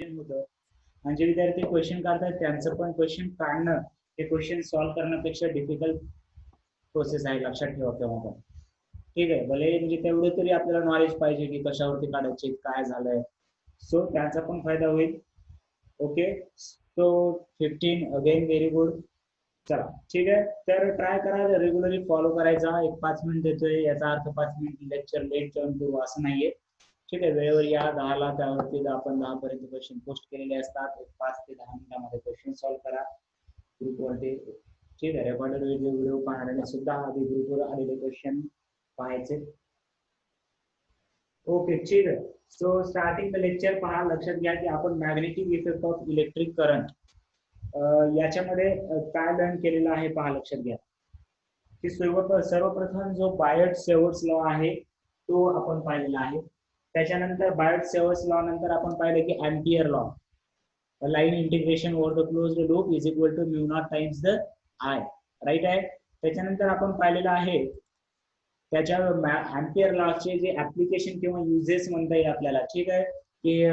होतं आणि जे विद्यार्थी क्वेश्चन काढतात त्यांचं पण क्वेश्चन काढणं हे क्वेश्चन सॉल्व्ह करण्यापेक्षा डिफिकल्ट प्रोसेस आहे, लक्षात ठेवा केव्हा पण. ठीक आहे, भले म्हणजे तेवढं तरी आपल्याला नॉलेज पाहिजे की कशावरती काढायचे, काय झालंय, सो त्याचा पण फायदा होईल. Okay, so 15 again very good. चला ठीक आहे, तर ट्राय करा रेग्युलरली फॉलो करायचा. एक 5 मिनिट देतोय याचा अर्थ 5 मिनिट लेक्चर लेट जॉईन करू असं नाहीये. ठीक आहे, वेळेवर या 10ला, त्यावरती आपण 10 पर्यंत क्वेश्चन पोस्ट केलेले असतात. 5 ते 10 मिनिटांमध्ये क्वेश्चन सॉल्व्ह करा ग्रुपवरती. ठीक आहे, रेकॉर्डेड व्हिडिओ पाहण्याने सुद्धा आधी ग्रुपवर आलेले क्वेश्चन पाहायचे. ओके ठीक आहे, सो स्टार्टिंग लेक्चर पहा. लक्षात घ्या की आपण magnetic effect of electric current याच्यामध्ये काय लर्न केलेलं आहे पहा. लक्षात घ्या की सर्वप्रथम जो बायट सेवर्ट्स लॉ आहे तो आपण पाहिलेला आहे. त्याच्यानंतर बायट सेवर्ट्स लॉ नंतर आपण पाहिलं की Ampere law, line integration over the closed loop is equal to mu not times the I, right आहे. त्याच्यानंतर आपण पाहिलेलं आहे त्याच्या एम्पियर लॉचे जे ऍप्लिकेशन किंवा युजेस म्हणता येईल आपल्याला. ठीक आहे, की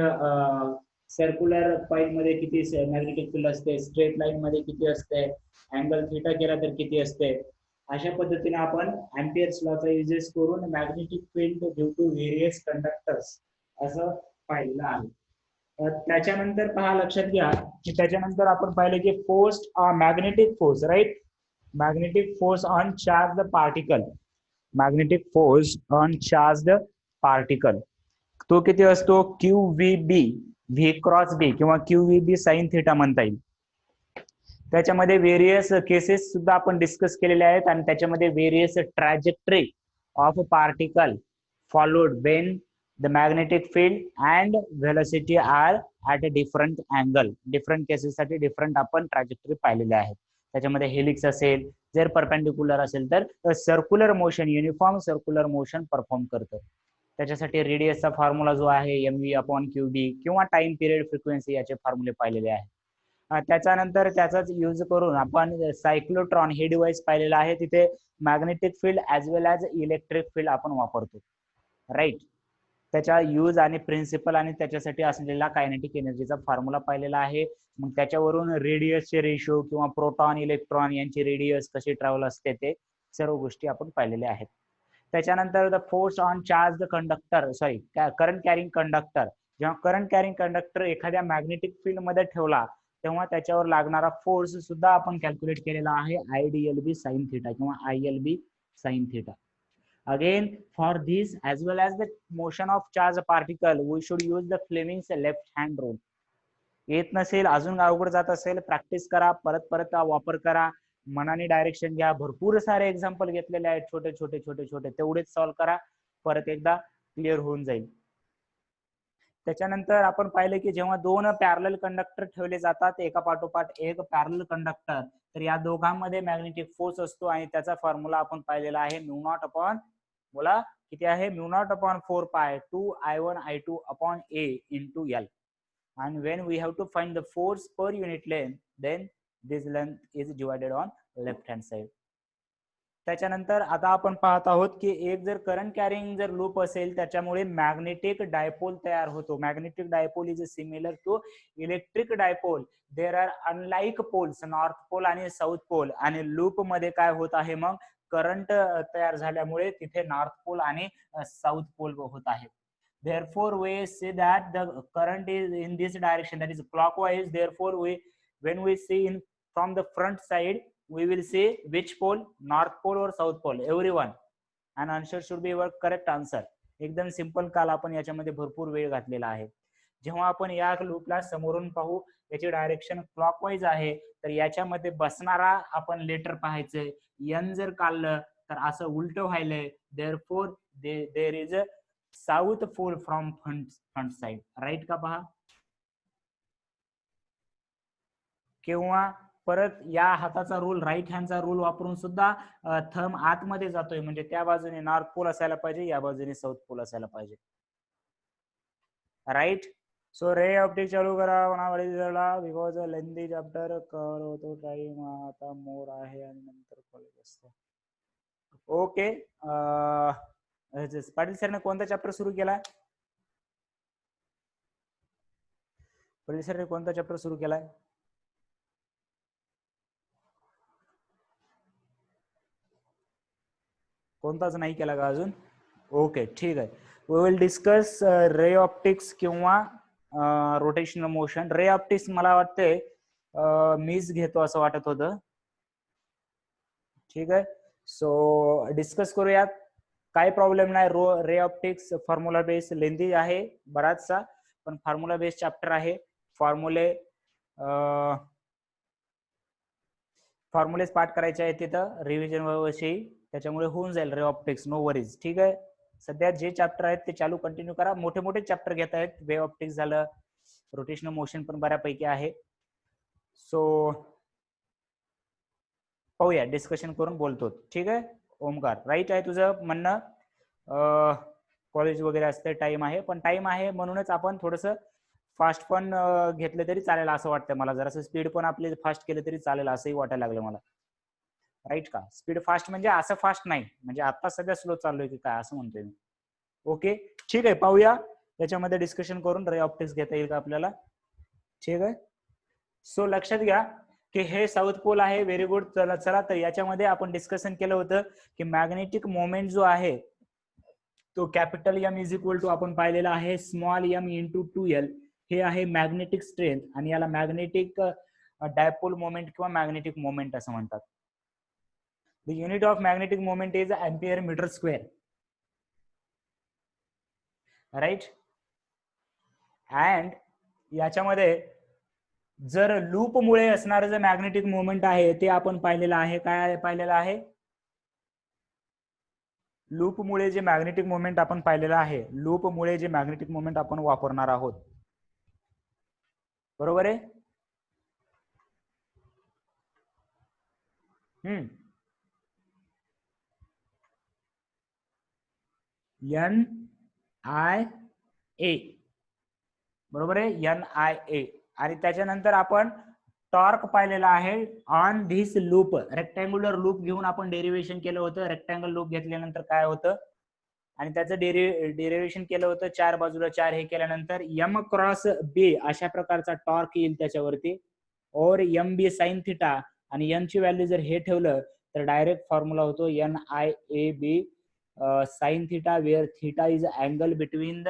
सर्क्युलर कॉईल मध्ये किती मॅग्नेटिक फील्ड असते, स्ट्रेट लाईन मध्ये किती असते, अँगल थीटा केला तर किती असते. अशा पद्धतीने आपण एम्पियर्स लॉचा युजेस करून magnetic field due to various conductors असं पाहिलेलं आहे. त्याच्यानंतर पहा, लक्षात घ्या की त्याच्यानंतर आपण पाहिलं की force magnetic force, right, magnetic force on charge the particle, magnetic force on charge particle तो किती असतो, Q V B, V cross B किंवा Q V B sine theta म्हणता येईल. त्याच्यामध्ये व्हेरियस केसेस सुद्धा आपण डिस्कस केलेले आहेत आणि त्याच्यामध्ये various trajectory of particle followed when the magnetic field and velocity are at a different angle. Different केसेससाठी डिफरंट आपण ट्रॅजेक्टरी पाहिलेले आहेत. त्याच्यामध्ये हेलिक्स असेल, जर परपेंडिक्युलर असेल तर circular motion, uniform circular motion perform करतं. त्याच्यासाठी रेडियसचा फॉर्म्युला जो आहे एमव्ही अपॉन क्यू बी किंवा टाइम पिरियड फ्रिक्वेन्सी याचे फॉर्म्युले पाहिलेले आहेत. त्याच्यानंतर त्याचाच यूज करून आपण सायक्लोट्रॉन हे डिव्हाइस पाहिलेलं आहे. तिथे मॅग्नेटिक फील्ड ॲज वेल ॲज इलेक्ट्रिक फील्ड आपण वापरतो, राईट. त्याच्या यूज आणि प्रिन्सिपल आणि त्याच्यासाठी असलेला कायनेटिक एनर्जीचा फॉर्म्युला पाहिलेला आहे. मग त्याच्यावरून रेडियसचे रेशो किंवा प्रोटॉन इलेक्ट्रॉन यांची रेडियस कशी ट्रॅव्हल असते ते सर्व गोष्टी आपण पाहिलेल्या आहेत. त्याच्यानंतर the force on charge the conductor, sorry current carrying conductor. जेव्हा करंट कॅरिंग कंडक्टर एखाद्या मॅग्नेटिक फील्ड मध्ये ठेवला तेव्हा त्याच्यावर लागणारा फोर्स सुद्धा आपण कॅल्क्युलेट केलेला आहे, आयडीएलबी साइन थिटा किंवा ILB sine theta. Again, for this as well as the motion of charged particle, we should use the Fleming's left hand rule. येत नसेल, अजून अवघड जात असेल, प्रॅक्टिस करा, परत परत वापर करा, मनाने डायरेक्शन घ्या. भरपूर सारे एक्झाम्पल घेतलेले आहेत, छोटे छोटे छोटे छोटे, तेवढेच सॉल्व्ह करा, परत एकदा क्लिअर होऊन जाईल. त्याच्यानंतर आपण पाहिलं की जेव्हा दोन पॅरलल कंडक्टर ठेवले जातात एका पाठोपाठ एक पॅरलल कंडक्टर, तर या दोघांमध्ये मॅग्नेटिक फोर्स असतो आणि त्याचा फॉर्म्युला आपण पाहिलेला आहे म्यू नॉट अपॉन, बोला किती आहे, म्यू नॉट अपॉन 4 पाय 2 I1 I2 upon A into L. And when we have to find the force per unit length, then this length is divided on left hand side. त्याच्यानंतर आता आपण पाहत आहोत की एक जर करंट कॅरिंग जर लूप असेल त्याच्यामुळे मॅग्नेटिक डायपोल तयार होतो. Magnetic dipole is similar to electric dipole. There are unlike poles, north pole आणि साऊथ पोल, आणि लूप मध्ये काय होत आहे, मग करंट तयार झाल्यामुळे तिथे नॉर्थ पोल आणि साऊथ पोल होत आहे. Therefore we say that the current is in this direction, that is clockwise. Therefore when we see in from the front side, we will see which pole, north pole or south pole, everyone, and answer should be your correct answer. एकदम simple. काल आपण याच्यामध्ये भरपूर वेळ घातलेला आहे. जेव्हा आपण या लूपला समोरून पाहू, याची डायरेक्शन क्लॉकवाईज आहे, तर याच्यामध्ये बसणारा आपण लेटर पाहायचंय. एन जर काढलं तर असं उलट व्हायलंय. Therefore there is a south pole from front side, right का पहा. किंवा परत या हाताचा रूल, राईट हँडचा रूल वापरून सुद्धा थंब आतमध्ये जातोय, म्हणजे त्या बाजूने नॉर्थ पोल असायला पाहिजे, या बाजूने साऊथ पोल असायला पाहिजे, राईट. सो रे ऑप्टिक चालू करा बिकॉज लेंथी चॅप्टर कव्हर होतो, टाइम आता मोर आहे आणि नंतर कॉलेज असतं. ओके, पाटील सरने कोणता चॅप्टर सुरू केला. सर कोणता चॅप्टर सुरू केलाय? कोणताच नाही केला का अजून? ओके, ठीक आहे. We will discuss ray optics किंवा रोटेशनल मोशन. रे ऑप्टिक्स मला वाटते मीच घेतो असं वाटत होतं. ठीक आहे, सो डिस्कस करूयात. काही प्रॉब्लेम नाही. रे ऑप्टिक्स फॉर्म्युला बेस लेंदी आहे बराचसा, पण फॉर्म्युला बेस चॅप्टर आहे. फॉर्म्युलेस पाठ करायचे आहे तिथं रिव्हिजन विषयी, त्याच्यामुळे होऊन जाईल रे ऑप्टिक्स, नो वरीज. ठीक आहे, सध्या जे चॅप्टर आहेत ते चालू कंटिन्यू करा. मोठे मोठे चॅप्टर घेत आहेत. वे ऑप्टिक्स झालं, रोटेशनल मोशन पण बऱ्यापैकी आहे. सो पाहूया, डिस्कशन करून बोलतो. ठीक आहे ओमकार, राईट आहे तुझं म्हणणं. कॉलेज वगैरे असते, टाइम आहे, पण टाइम आहे म्हणूनच आपण थोडस फास्ट पण घेतलं तरी चालेल असं वाटतं मला. जरासं स्पीड पण आपले फास्ट केलं तरी चालेल असंही वाटायला लागलं मला. राईट का? स्पीड फास्ट म्हणजे असं फास्ट नाही, म्हणजे आता सध्या स्लो चाललोय की काय असं म्हणतोय मी. ओके, ठीक आहे, पाहूया त्याच्यामध्ये डिस्कशन करून रे ऑप्टिक्स घेता येईल का आपल्याला. ठीक आहे, सो लक्षात घ्या की हे साऊथ पोल आहे. Very good. चला चला, तर याच्यामध्ये आपण डिस्कशन केलं होतं की मॅग्नेटिक मोमेंट जो आहे तो capital M is equal to आपण पाहिलेला आहे स्मॉल एम इंटू 2L. हे आहे मॅग्नेटिक स्ट्रेंथ, आणि याला मॅग्नेटिक डायपोल मोमेंट किंवा मॅग्नेटिक मोमेंट असं म्हणतात. The unit of magnetic moment is ampere metre square. Right. And याच्यामध्ये जर लूप मुळे असणारं जे मॅग्नेटिक मोमेंट आहे ते आपण पाहिलेलं आहे. काय पाहिलेलं आहे? लूप मुळे जे मॅग्नेटिक मोमेंट आपण पाहिलेलं आहे, लूप मुळे जे मॅग्नेटिक मोमेंट आपण वापरणार आहोत. बरोबर आहे. NIA, बरोबर आहे, NIA. आणि त्याच्यानंतर आपण टॉर्क पाहिलेला आहे on this loop. Rectangular loop घेऊन आपण डेरिव्हेशन केलं होतं. रेक्टँगल लूप घेतल्यानंतर काय होतं, आणि त्याचं डेरिव्हेशन केलं होतं 4 बाजूला 4 हे केल्यानंतर M क्रॉस B अशा प्रकारचा टॉर्क येईल त्याच्यावरती. और MB साइन थिटा, आणि M ची व्हॅल्यू जर हे ठेवलं तर डायरेक्ट फॉर्म्युला होतो NIAB sine theta, where theta is angle between the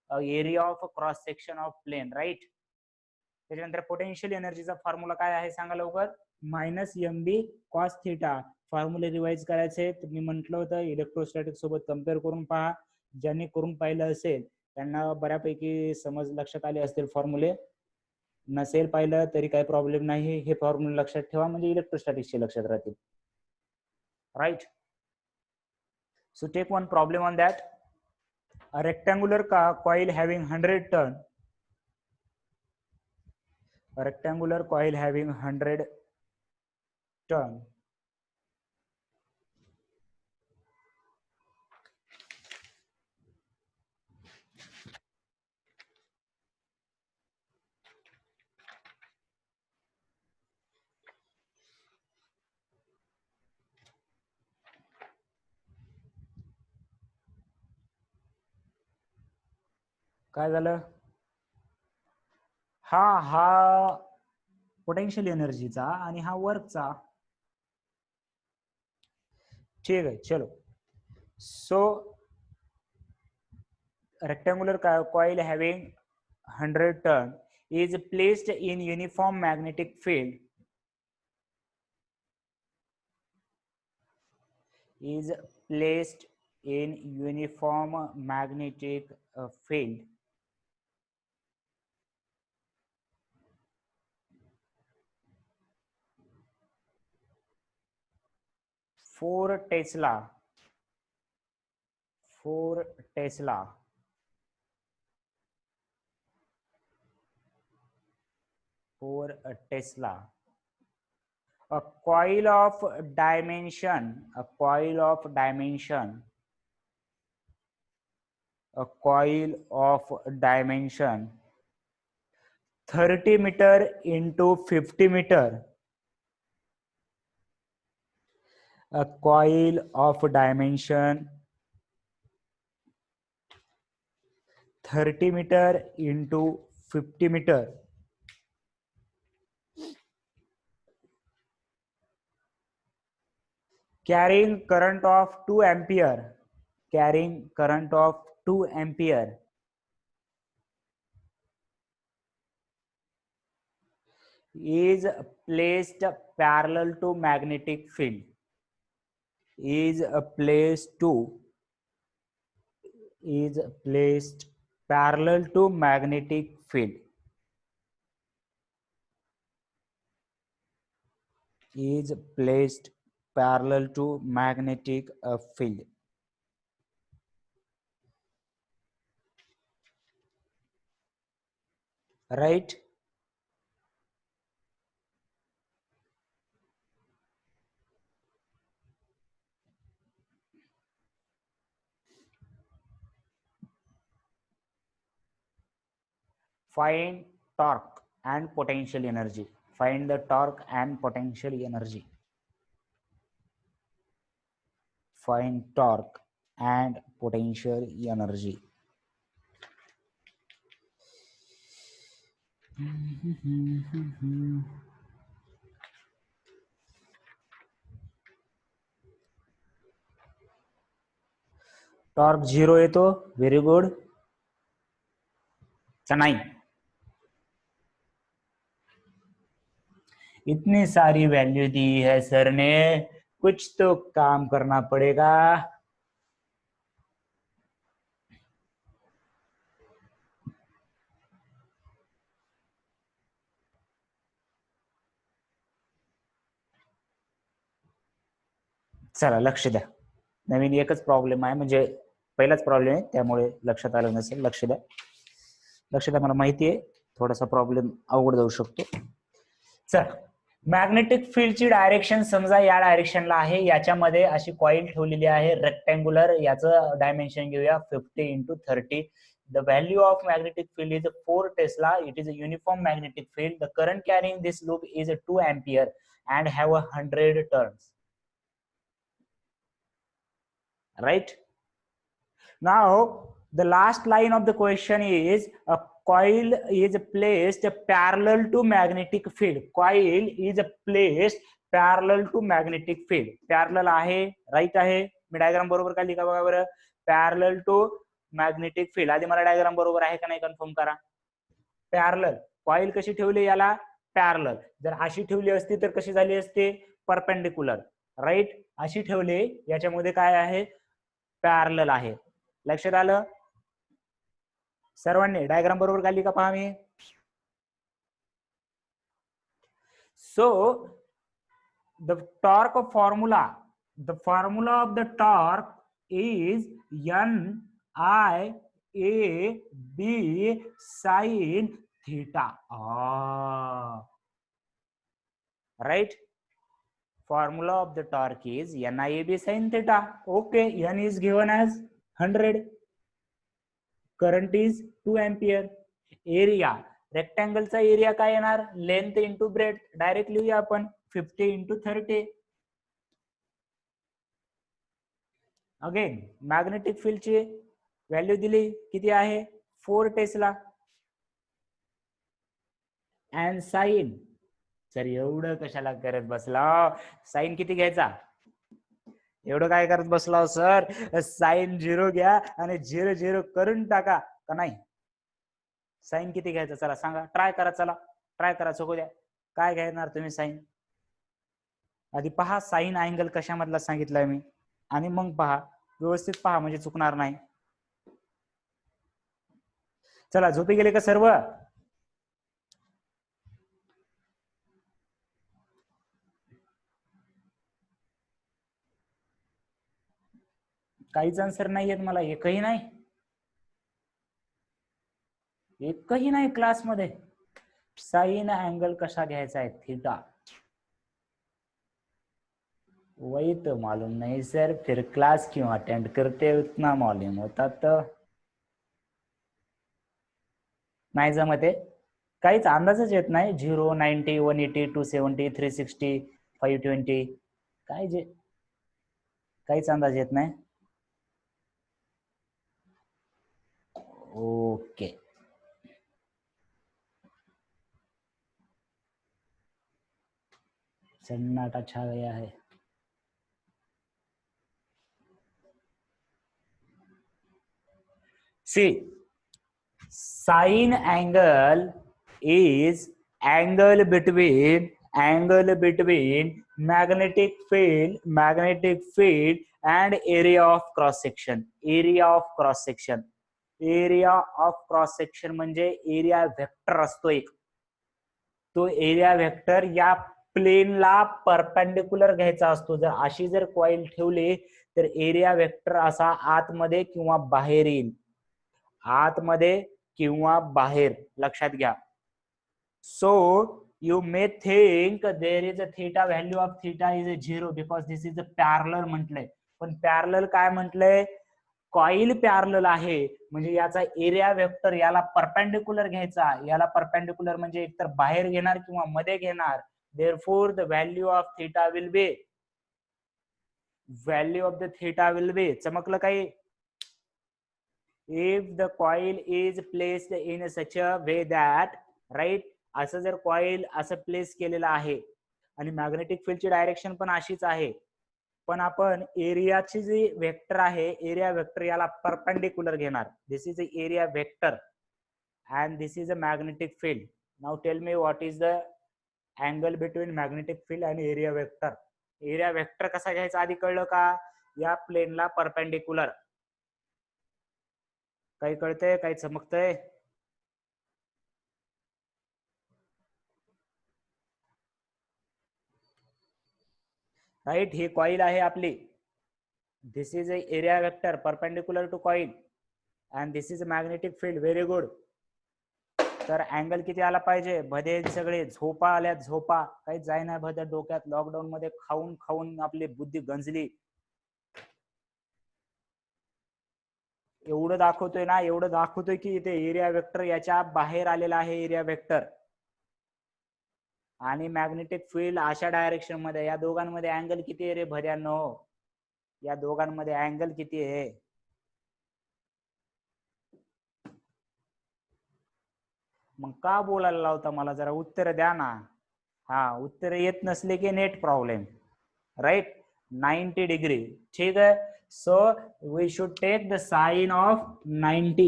area of cross section of plane. Right. त्याच्यानंतर पोटेन्शियल एनर्जीचा फॉर्म्युला काय आहे सांगा लवकर? -MB cos theta. फॉर्म्युले रिवाइज करायचे. मी म्हटलं होतं इलेक्ट्रोस्टॅटिक सोबत कम्पेअर करून पहा. ज्यांनी करून पाहिलं असेल त्यांना बऱ्यापैकी समज लक्षात आले असतील फॉर्म्युले. नसेल पाहिलं तरी काही प्रॉब्लेम नाही, हे फॉर्म्युले लक्षात ठेवा म्हणजे इलेक्ट्रोस्टॅटिक्सचे लक्षात राहतील. Right. So take one problem on that. A rectangular coil having 100 turn. A rectangular coil having 100 turn. काय झालं? हा पोटेन्शियल एनर्जीचा आणि हा वर्कचा. ठीक आहे, चलो. So rectangular coil having 100 turn is placed in uniform magnetic field. Is placed in uniform magnetic field. For Tesla. For Tesla. For a Tesla. A coil of dimension. A coil of dimension. A coil of dimension 30 meter into 50 meter. A coil of dimension 30 meter into 50 meter carrying current of 2 ampere, carrying current of 2 ampere is placed parallel to magnetic field, is placed parallel to magnetic field, is placed parallel to magnetic field. Right? Find torque and potential energy. Find the torque and potential energy. Find torque and potential energy. Torque 0 येतो. Very good. नहीं, इतनी सारी value दी है sir ने, कुछ तो काम करना पड़ेगा. चला लक्ष द्या. नवीन एकच प्रॉब्लेम आहे, म्हणजे पहिलाच प्रॉब्लेम आहे, त्यामुळे लक्षात आलं नसेल. लक्ष द्या, लक्ष द्या. मला माहिती आहे थोडासा प्रॉब्लेम अवघड जाऊ शकतो. चला, मॅग्नेटिक फील्डची डायरेक्शन समजा या डायरेक्शनला आहे. याच्यामध्ये अशी कॉईल ठेवलेली आहे रेक्टँग्युलर. याचं डायमेन्शन घेऊया 50 × 30. The value of magnetic field is 4 Tesla. It is a uniform magnetic field. The current carrying this loop is 2 ampere and have 100 turns. Right? Now, the last line of the question is a coil is placed parallel to magnetic field. Coil is placed parallel to magnetic field. Parallel आहे, right आहे. मी diagram बरोबर का लिखा बघा बरं. Parallel to magnetic field. आधी मला डायग्राम बरोबर आहे का नाही कन्फर्म करा. पॅरलल. कॉईल कशी ठेवली याला? पॅरलल. जर अशी ठेवली असती तर कशी झाली असते? परपेंडिक्युलर. राईट? अशी ठेवली, याच्यामध्ये काय आहे? पॅरलल आहे. लक्षात आलं सर्वांनी? डायग्राम बरोबर काढली का पहा मी. So the torque formula, the formula of the torque is NIAB sin theta. Right? Formula of the torque is NIAB sin theta. Okay, N is given as 100. Current is 2 ampere. Area, रेक्टँगलचा area काय येणार? Length into breadth. Direct लिहूया आपण 50 × 30. Again magnetic फील्डची value दिली, किती आहे? 4 Tesla. And sign, sir एवढं कशाला करत बसला? साइन किती घ्यायचा? एवढं काय करत बसला सर? साइन 0 घ्या आणि 0 0 करून टाका का नाही? साइन किती घ्यायचा? चला सांगा, ट्राय करा. चला ट्राय करा, चुकू द्या. काय घेणार तुम्ही साइन? आधी पहा साइन अँगल कशामधला सांगितलाय मी, आणि मग पहा, व्यवस्थित पहा म्हणजे चुकणार नाही. चला, झोपी गेले का सर्व? काहीच आन्सर नाही येत मला, एकही नाही, एकही नाही क्लासमध्ये. साइन अँगल कसा घ्यायचा आहे? थीटा. वही तो मालूम नहीं सर, फिर क्लास क्यों अटेंड करते? उतना मालूम होता तो नाही जमत आहे. काहीच अंदाजच येत नाही. 0, 90, 180, 270, 360, 520, काय जे काहीच अंदाज येत नाही. ओके, सन्नाटा छा गया है. See, sine angle is angle between magnetic field and area of cross section. area of cross section म्हणजे एरिया वेक्टर असतो एक, तो एरिया वेक्टर या प्लेनला परपेंडिक्युलर घ्यायचा असतो. जर अशी जर कॉइल ठेवली तर एरिया वेक्टर असा आतमध्ये किंवा बाहेर येईल, आतमध्ये किंवा बाहेर, लक्षात घ्या. So you may think there is a theta value of theta is a 0 because this is a parallel म्हटलंय. पण पॅरलल काय म्हटलंय, कॉइल पॅरलल आहे म्हणजे याचा एरिया वेक्टर याला परपेंडिक्युलर घ्यायचा. याला परपेंडिक्युलर म्हणजे एकतर बाहेर घेणार किंवा मध्ये घेणार. therefore the value of theta will be चमकलं काही. if the coil is placed in such a way that, right, असं जर कॉइल असं प्लेस केलेलं आहे आणि मॅग्नेटिक फील्डची डायरेक्शन पण अशीच आहे, पण आपण एरियाची जी वेक्टर आहे, एरिया वेक्टर याला परपेंडिक्युलर घेणार. This is a area vector and this is a magnetic field. Now tell me what is the angle between magnetic field आणि एरिया वेक्टर. एरिया वेक्टर कसा घ्यायचा आधी कळलं का, या प्लेनला परपेंडिक्युलर. काही कळतंय, काही चमकतंय? राईट, ही कॉइल आहे आपली. This is a area vector perpendicular to coil and this is a magnetic field. Very good. तर अँगल किती आला पाहिजे? भदे सगळे झोपा आल्यात, झोपा. काही जाय नाही भदे डोक्यात. लॉकडाऊन मध्ये खाऊन खाऊन आपली बुद्धी गंजली. एवढं दाखवतोय की इथे एरिया वेक्टर याच्या बाहेर आलेला आहे, एरिया वेक्टर. आणि मॅग्नेटिक फील्ड अशा डायरेक्शन मध्ये. या दोघांमध्ये अँगल किती आहे रे भद्यांनो? या दोघांमध्ये अँगल किती आहे? मग का बोलायला लावता मला? जरा उत्तर द्या ना. हा, उत्तर येत नसले की नेट प्रॉब्लेम. Right, 90 degree. ठीक आहे. So we should take the sine of 90.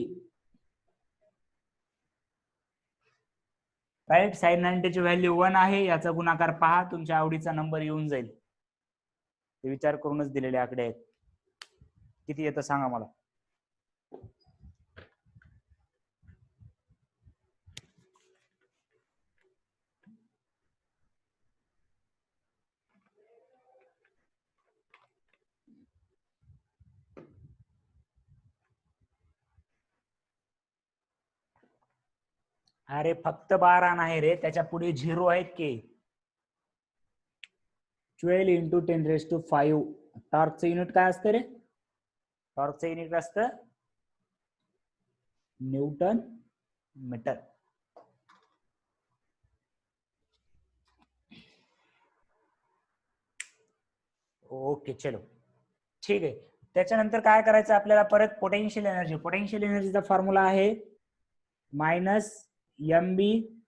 Right, sine 90 ची व्हॅल्यू 1 आहे. याचा गुणाकार पहा, तुमच्या आवडीचा नंबर येऊन जाईल. ते विचार करूनच दिलेले आकडे आहेत. किती येतं सांगा मला. अरे फक्त 12 नाही रे, त्याच्या पुढे 0 आहेत की. 12 × 10⁵. टॉर्कचं युनिट काय असतं रे? टॉर्कचं युनिट असतं न्यूटन मीटर. ओके, चलो ठीक आहे. त्याच्यानंतर काय करायचं आपल्याला? परत पोटेन्शियल एनर्जी. पोटेन्शियल एनर्जीचा फॉर्म्युला आहे -mb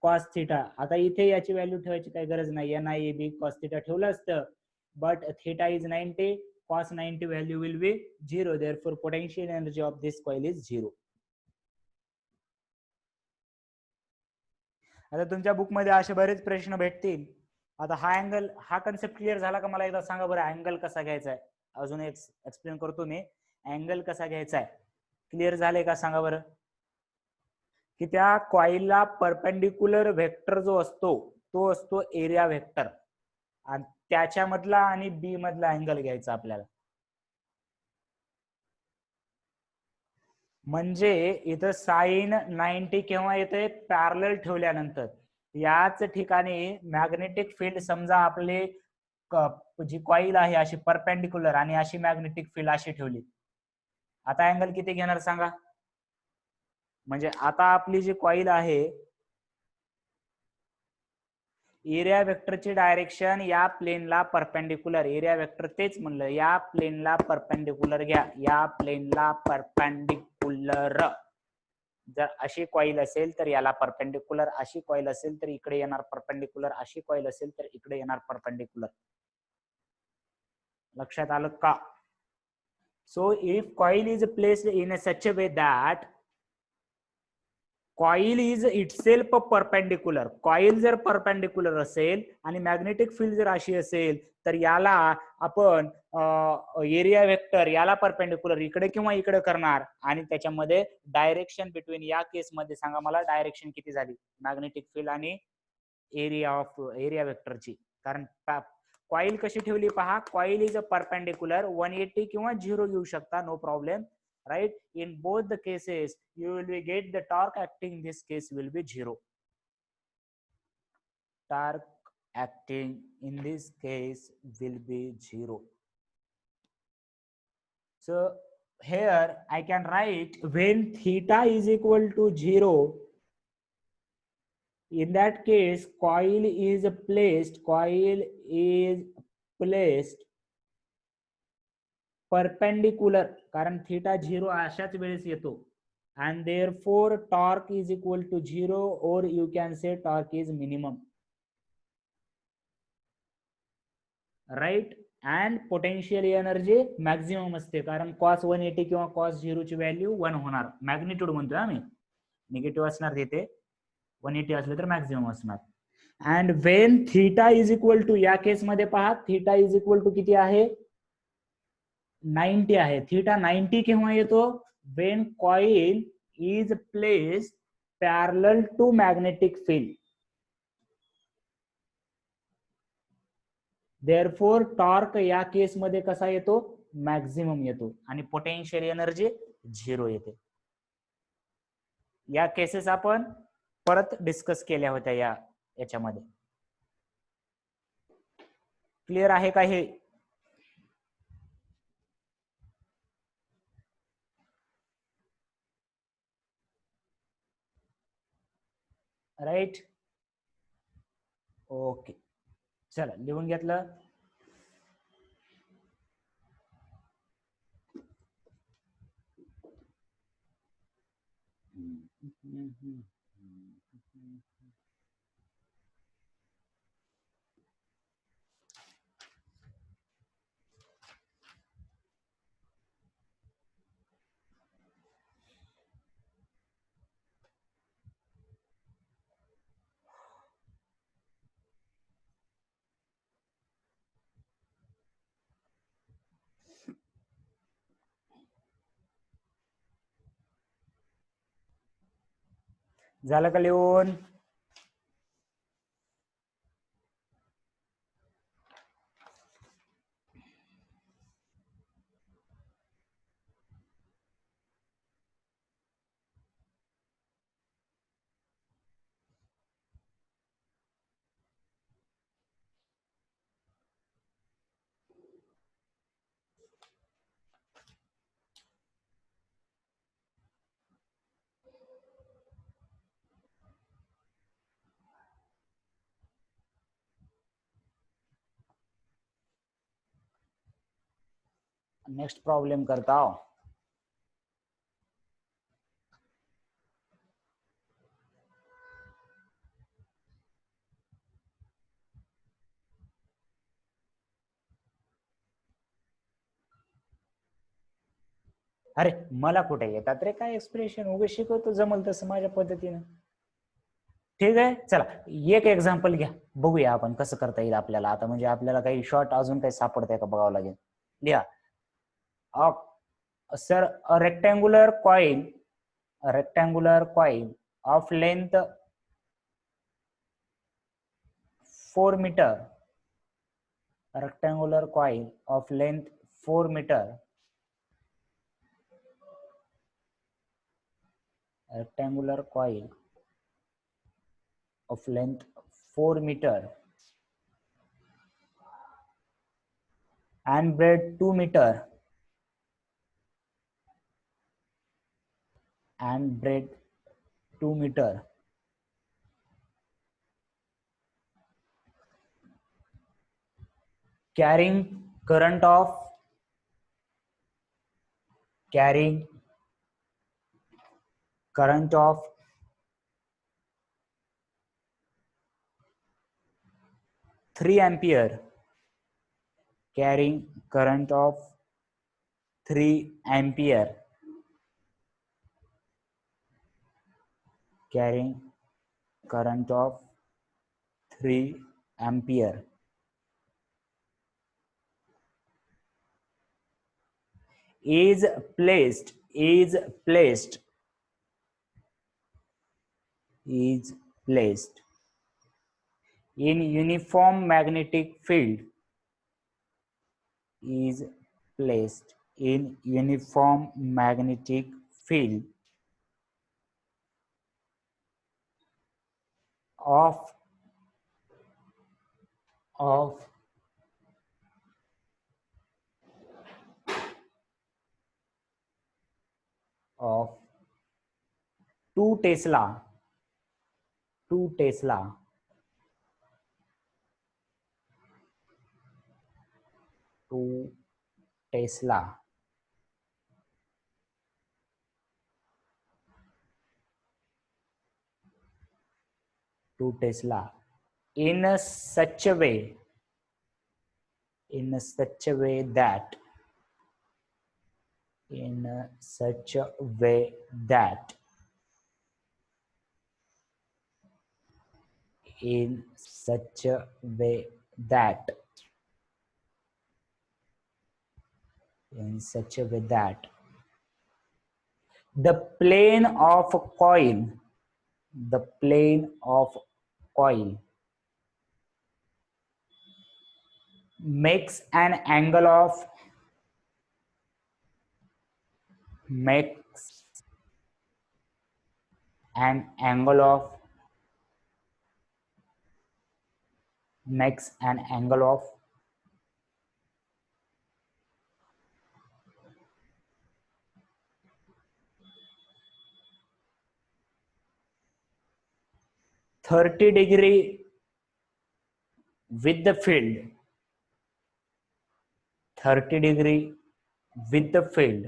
cos थीटा. आता इथे याची व्हॅल्यू ठेवायची काही गरज नाही. NIAB cos थीटा ठेवलं असतं, but theta is 90, cos 90 value will be 0. Therefore potential energy of this coil is 0. आता तुमच्या बुक मध्ये असे बरेच प्रश्न भेटतील. आता हा अँगल, हा कन्सेप्ट क्लिअर झाला का? मला एकदा सांगा बरं, अँगल कसा घ्यायचा आहे. अजून एक एक्सप्लेन करतो मी. अँगल कसा घ्यायचा आहे, क्लिअर झाले का सांगा बरं? की त्या कॉइलला परपेंडिक्युलर वेक्टर जो असतो तो असतो एरिया वेक्टर, आणि त्याच्यामधला आणि बी मधला अँगल घ्यायचा आपल्याला. म्हणजे इथं साइन 90 केव्हा येते? पॅरलल ठेवल्यानंतर. याच ठिकाणी मॅग्नेटिक फील्ड समजा आपले जी कॉइल आहे अशी परपेंडिक्युलर आणि अशी मॅग्नेटिक फील्ड अशी ठेवली. आता अँगल किती घेणार सांगा? म्हणजे आता आपली जी कॉइल आहे, एरिया वेक्टरची डायरेक्शन या प्लेनला परपेंडिक्युलर. एरिया वेक्टर तेच म्हणलं, या प्लेनला परपेंडिक्युलर घ्या, या प्लेनला परपेंडिक्युलर. जर अशी कॉइल असेल तर याला परपेंडिक्युलर, अशी कॉइल असेल तर इकडे येणार परपेंडिक्युलर, अशी कॉइल असेल तर इकडे येणार परपेंडिक्युलर. लक्षात आलं का? So if coil is placed in such a way that coil is itself perpendicular. Coil जर परपेंडिक्युलर असेल आणि मॅग्नेटिक फील्ड जर अशी असेल तर याला आपण एरिया वेक्टर याला परपेंडिक्युलर इकडे किंवा इकडे करणार आणि त्याच्यामध्ये डायरेक्शन बिटवीन या केसमध्ये सांगा मला डायरेक्शन किती झाली मॅग्नेटिक फील्ड आणि एरिया वेक्टरची. कारण कॉईल कशी ठेवली पहा. कॉईल इज अ परपेंडिक्युलर 180 किंवा 0 घेऊ शकता, no problem. Right, in both the cases you will be get the torque acting in this case will be 0. Torque acting in this case will be 0. So here I can write when theta is equal to 0, in that case coil is placed perpendicular, कारण theta 0 अशाच वेळेस येतो. and therefore torque is equal to 0 or you can say torque is minimum. right, and potential energy maximum असते कारण cos 180 किंवा cos 0 ची value 1 होणार. Magnitude म्हणतोय आम्ही, निगेटिव्ह असणार तिथे, 180 असले तर मॅक्झिमम असणार. and when theta is equal to, या केस मध्ये पहा theta is equal to किती आहे 90 आहे. थीटा 90 केव्हा येतो when coil is placed parallel to magnetic field. therefore torque या केस मध्ये कसा येतो मॅक्झिमम येतो आणि पोटेन्शियल एनर्जी 0 येते. या केसेस आपण परत डिस्कस केल्या होत्या याच्यामध्ये. क्लिअर आहे का हे? राईट, ओके, चला लिहून घेतलं. झालं का लिहून? नेक्स्ट प्रॉब्लेम करता हूं. अरे मला कुठे येतात रे काय एक्सप्रेशन, उगे शिकवतो जमल तसं माझ्या पद्धतीने. ठीक आहे, चला एक एक्झाम्पल घ्या, बघूया आपण कसं करता येईल आपल्याला. आता म्हणजे आपल्याला काही शॉर्ट अजून काही सापडतंय का बघावं लागेल. लिहा. Sir, a rectangular coil of length 4 meter, a rectangular coil of length 4 meter, a rectangular coil of length 4 meter and breadth 2 meter and breadth 2 meter carrying current of 3 ampere, carrying current of 3 ampere, carrying current of 3 ampere is placed in uniform magnetic field is placed in uniform magnetic field of 2 Tesla 2 Tesla 2 Tesla 2 Tesla in such a way that the plane of coil makes an angle of 30 degree with the field 30 degree with the field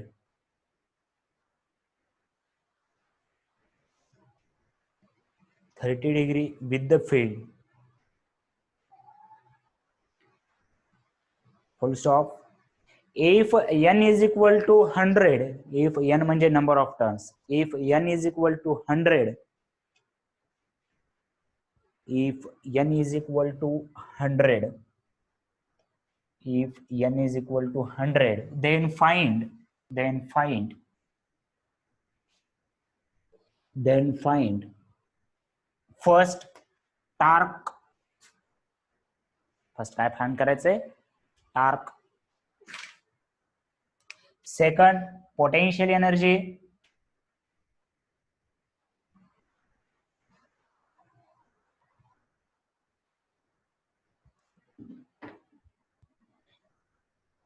30 degree with the field full stop. If n is equal to 100, if n म्हणजे number of turns, if n is equal to 100, if n is equal to 100, if n is equal to 100, then find first torque. First काय find करायचंय? Torque. Second potential energy.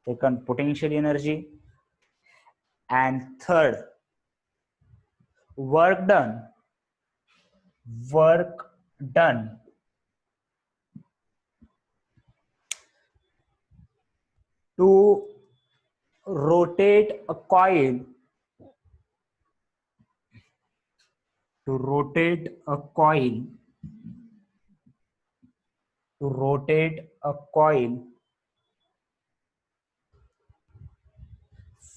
Second potential energy. And third work done to rotate a coil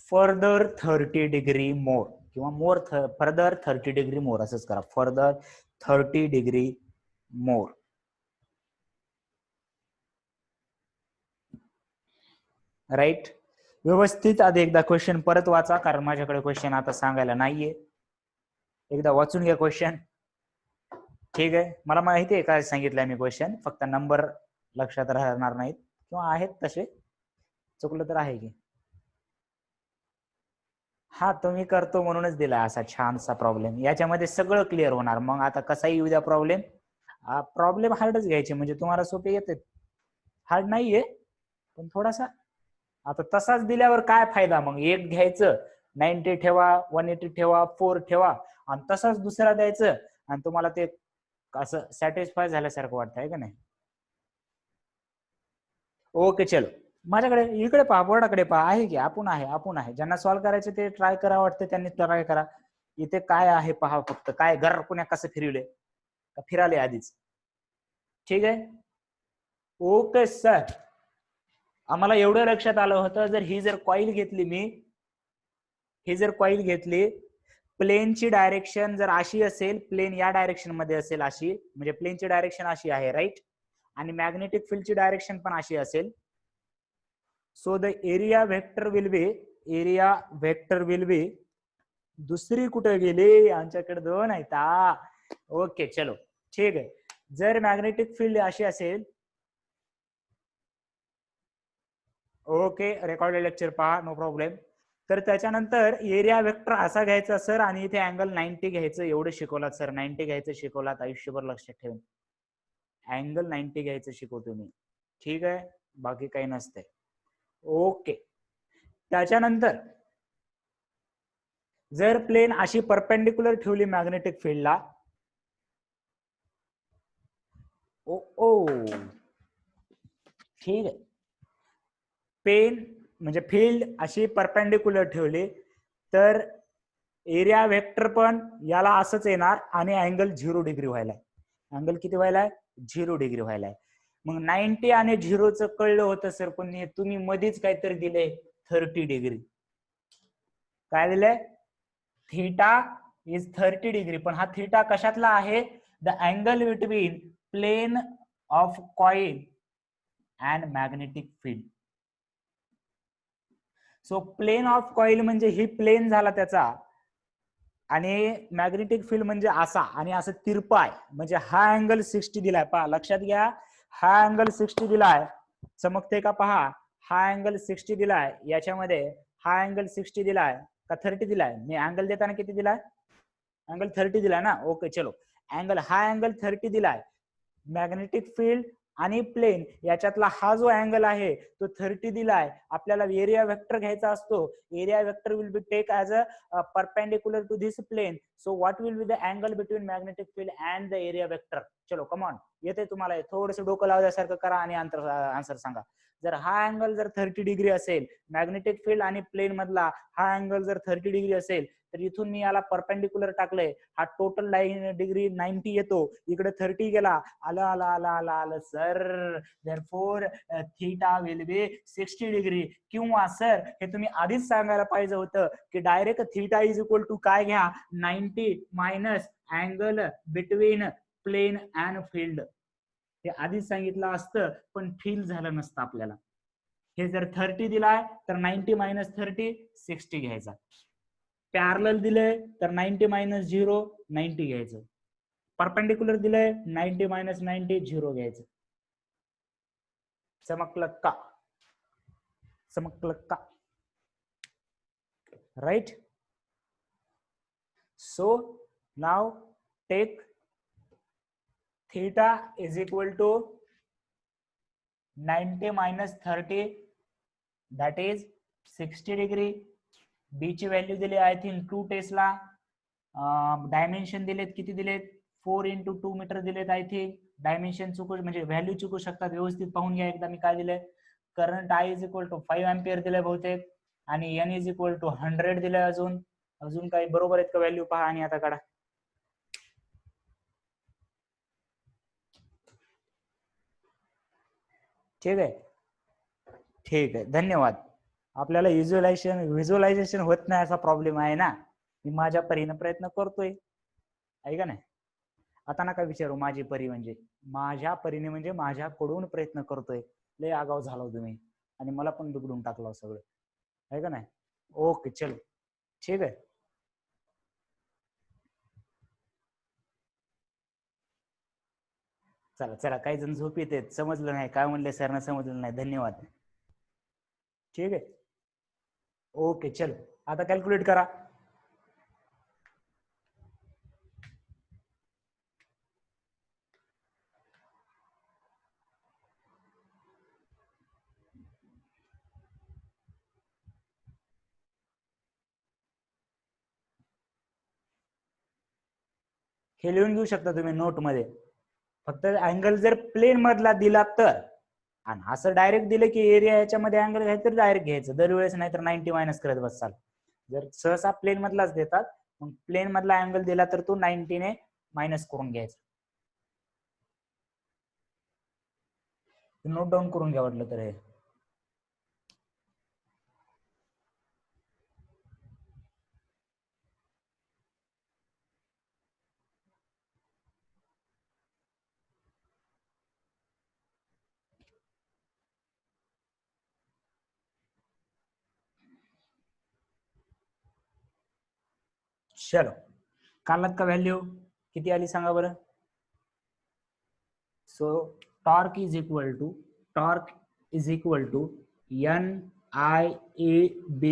further 30 degree more किंवा more further 30 degree more असंच करा. further 30 degree more. Right. व्यवस्थित आधी एकदा question परत वाचा, कारण माझ्याकडे क्वेश्चन आता सांगायला नाहीये. एकदा वाचून घ्या क्वेश्चन. ठीक आहे. मला माहिती आहे काय सांगितलंय मी क्वेश्चन, फक्त नंबर लक्षात राहणार नाहीत किंवा आहेत तसे, चुकलं तर आहे की. हा तुम्ही करतो म्हणूनच दिला असा छानसा प्रॉब्लेम. याच्यामध्ये सगळं क्लिअर होणार. मग आता कसाही येऊ द्या प्रॉब्लेम, प्रॉब्लेम हार्डच घ्यायचे म्हणजे तुम्हाला सोपे येते. हार्ड नाहीये पण थोडासा. आता तसाच दिल्यावर काय फायदा मग? एक घ्यायचं, 90 ठेवा, 180 ठेवा, 4 ठेवा आणि तसाच दुसरा द्यायचं आणि तुम्हाला ते असं सॅटिस्फाय झाल्यासारखं वाटतं आहे का नाही? ओके चलो. माझ्याकडे इकडे पहा, बोर्डाकडे पहा. आहे की आपण आहे. ज्यांना सॉल्व्ह करायचे ते ट्राय करा, वाटते त्यांनी ट्राय करा. इथे काय आहे पहा फक्त. काय घर पुण्या कसं फिरवले का फिराले आधीच? ठीक आहे. Okay sir. आम्हाला एवढं लक्षात आलं होतं, जर ही जर कॉईल घेतली प्लेनची डायरेक्शन जर अशी असेल, प्लेन या डायरेक्शन मध्ये असेल अशी, म्हणजे प्लेनची डायरेक्शन अशी आहे, राईट, आणि मॅग्नेटिक फील्डची डायरेक्शन पण अशी असेल. So the area vector will बी दुसरी कुठे गेली, आमच्याकडे दोन आहेत. ओके चलो ठीक आहे. जर मॅग्नेटिक फील्ड अशी असेल, ओके रेकॉर्डेड लेक्चर पहा, नो प्रॉब्लेम. तर त्याच्यानंतर एरिया वेक्टर असा घ्यायचा सर, आणि इथे अँगल 90 घ्यायचं, एवढं शिकवलात सर, 90 घ्यायचं शिकवलात, आयुष्यभर लक्षात ठेवून अँगल 90 घ्यायचं शिकवतो मी, ठीक आहे, बाकी काही नसते. ओके. त्याच्यानंतर जर प्लेन अशी परपेंडिक्युलर ठेवली मॅग्नेटिक फील्डला, ओ ठीक आहे, पेन म्हणजे फील्ड अशी परपेंडिक्युलर ठेवली तर एरिया वेक्टर पण याला असंच येणार, आणि अँगल 0 डिग्री व्हायलाय. अँगल किती व्हायलाय? 0 डिग्री व्हायलाय. मग 90 आणि 0चं कळलं होतं सर, पण हे तुम्ही मध्येच काहीतरी दिले 30 डिग्री. काय दिलंय? Theta is 30 degree. पण हा थीटा कशातला आहे? The angle between plane of coil and magnetic field. So plane of coil म्हणजे ही प्लेन झाला त्याचा, आणि मॅग्नेटिक फील्ड म्हणजे असा, आणि असं तिरपा आहे, म्हणजे हा अँगल 60 दिलाय. पहा लक्षात घ्या, हा अँगल 60 दिलाय, चमकते का पहा, हा अँगल 60 दिलाय, याच्यामध्ये हा अँगल 60 दिलाय का 30 दिलाय? मी अँगल देताना किती दिलाय? अँगल 30 दिलाय ना. ओके चलो, हा अँगल 30 दिलाय. मॅग्नेटिक फील्ड आणि प्लेन याच्यातला हा जो अँगल आहे तो 30 दिलाय. आपल्याला एरिया वेक्टर घ्यायचा असतो. Area vector will be take as a perpendicular to this plane. So what will be the angle between magnetic field and the area vector? चलो कमॉन, येते तुम्हाला, थोडंसं डोकं लावल्यासारखं करा आणि आन्सर सांगा. जर हा अँगल जर 30 डिग्री असेल, मॅग्नेटिक फील्ड आणि प्लेन मधला हा अँगल जर 30 डिग्री असेल, तर इथून मी याला परपेंडिक्युलर टाकलंय, हा टोटल डिग्री 90 येतो, इकडे 30 गेला, आलं sir. Therefore theta will be 60 degree. किंवा सर हे तुम्ही आधीच सांगायला पाहिजे होतं की direct theta is equal to काय घ्या, 90 minus angle between plane and field. हे आधीच सांगितलं असतं, पण फील झालं नसतं आपल्याला. हे जर 30 दिलाय तर 90 मायनस 30 60 घ्यायचा. पॅरलल दिलंय तर 90 मायनस 0 90 घ्यायचं. परपेंडिक्युलर दिलंय 90 मायनस 90 0 घ्यायचं. चमकलं का? चमकलं का? Right. So now take theta is equal to 90 minus 30 that is 60 degree. B ची व्हॅल्यू दिली आय थिंक 2 टेस्ला. डायमेन्शन दिलेत, किती दिलेत? 4 × 2 मीटर दिलेत आय थिंक. डायमेन्शन चुकू म्हणजे व्हॅल्यू चुकू शकतात, व्यवस्थित पाहून घ्या एकदा मी काय दिलंय. Current I is equal to 5 ampere दिलंय बहुतेक, आणि N इज इक्वल टू 100 दिलंय. अजून काही बरोबर आहेत का व्हॅल्यू? पहा आणि आता काढा. ठीक आहे, ठीक आहे, धन्यवाद. आपल्याला व्हिज्युअलायझेशन होत नाही असा प्रॉब्लेम आहे ना. मी माझ्या परीने प्रयत्न करतोय, आहे का नाही? आता नका विचारू माझी परी म्हणजे, माझ्या परीने म्हणजे माझ्याकडून प्रयत्न करतोय. लय आगाव झाला तुम्ही, आणि मला पण बिघडून टाकलं सगळं, आहे का नाही? ओके चलो, ठीक आहे. चला चला, काही जण झोप येते, समजलं नाही काय म्हणले सरना, समजलं नाही, धन्यवाद. ठीक आहे, ओके चलो, आता कॅल्क्युलेट करा. हे लिहून घेऊ शकता तुम्ही नोट मध्ये. फक्त अँगल जर प्लेन मधला दिला तर, आणि असं डायरेक्ट दिलं की एरिया याच्यामध्ये अँगल घ्यायचं तर डायरेक्ट घ्यायचं दरवेळेस, नाही तर 90 मायनस करत बसाल. जर सहसा प्लेन मधलाच देतात, मग प्लेन मधला अँगल दिला तर तो 90 ने मायनस करून घ्यायचा. नोट डाऊन करून घ्या वाटलं तर हे. चलो, काढलात का व्हॅल्यू? किती आली सांगा बरं. So torque is equal to NIAB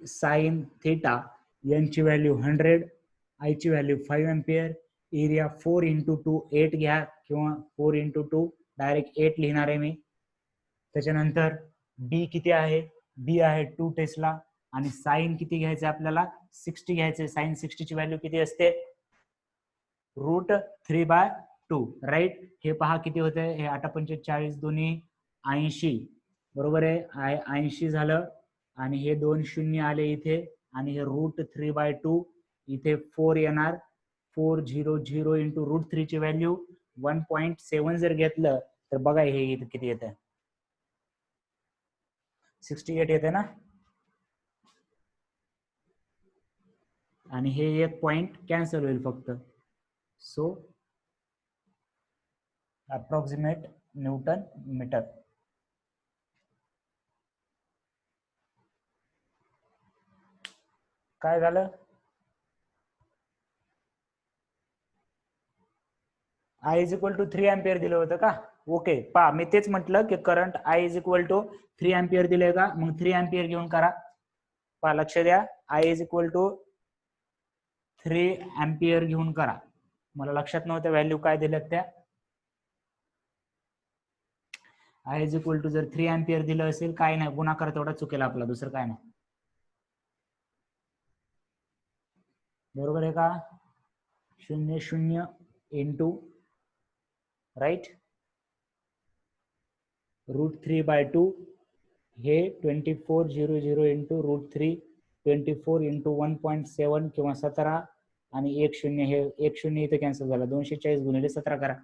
sine theta. यांची व्हॅल्यू 100, आय ची व्हॅल्यू 5 एम्पियर, एरिया 4 × 2 8 घ्या किंवा 4 × 2 डायरेक्ट 8 लिहिणार आहे मी. त्याच्यानंतर बी किती आहे? बी आहे 2 टेस्ला आणि साइन किती घ्यायचे आपल्याला? 60 घ्यायचे. साइन 60 ची व्हॅल्यू किती असते? √3/2 राईट. हे पहा किती होते? हे 8×45 दोन्ही 80 बरोबर आहे. 80 झालं आणि हे 2 शून्य आले इथे आणि हे √3/2 इथे 4 येणार. 400 × √3 ची व्हॅल्यू 1.7 जर घेतलं तर बघा हे इथे किती येतं? 68 येते ना. आणि हे एक पॉइंट कॅन्सल होईल फक्त. So approximate newton metre. काय झालं? I is equal to 3 ampere दिलं होतं का? ओके, पहा मी तेच म्हटलं की current I is equal to 3 ampere दिले का? मग 3 एम्पियर घेऊन करा. पहा लक्ष द्या, I is equal to 3 ampere घेऊन करा. मला लक्षात नव्हत्या व्हॅल्यू काय दिल्यात त्या. I इज इक्वल टू जर 3 एम्पियर दिलं असेल, काय नाही, गुणाकार तेवढा चुकेल आपला, दुसरं काय नाही. बरोबर आहे का? 0 इंटू राईट √3/2 हे 2400 इंटू √3 24 इंटू 1.7 किंवा 17 आणि 10 हे 10 इथे कॅन्सल झाला. 240 गुणिले 17 करा.